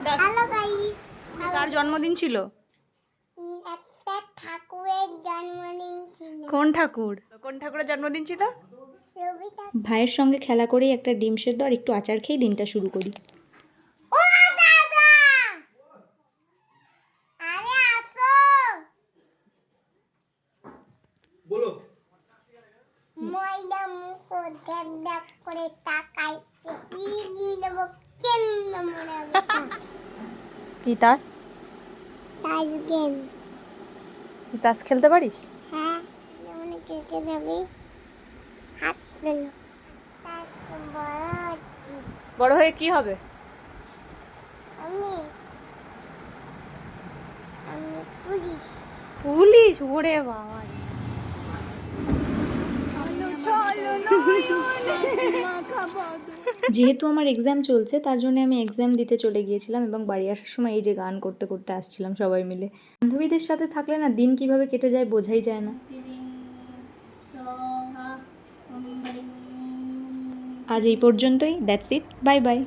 Hello guys, কার জন্মদিন ছিল? একটা ঠাকুরের জন্মদিন ছিল। কোন ঠাকুর? কোন ঠাকুরের জন্মদিন ছিল? রবি ঠাকুর। ভাইয়ের সঙ্গে খেলা করেই একটা ডিম সেদ্ধ আর একটু আচার খেয়ে দিনটা শুরু করি। ও দাদা, আরে আসো। বলো। ময়দা মুখ ঢাক ঢাক করে তাকাইছে। কি দিয়ে দেবো কেন মনে হবে? কি তাস? তাই গেম। তুই তাস খেলতে পারিস? হ্যাঁ, যেমন কে যাবে হাত দিল। তাই তো বড় হচ্ছে। বড় হয়ে কি হবে? আমি আমি পুলিশ। পুলিশ? ওরে বাবা, যেহেতু আমার এক্সাম চলছে তার জন্য আমি এক্সাম দিতে চলে গিয়েছিলাম এবং বাড়ি আসার সময় এই যে গান করতে করতে আসছিলাম সবাই মিলে। বান্ধবীদের সাথে থাকলে না দিন কিভাবে কেটে যায় বোঝাই যায় না। আজ এই পর্যন্তই। That's it, bye bye.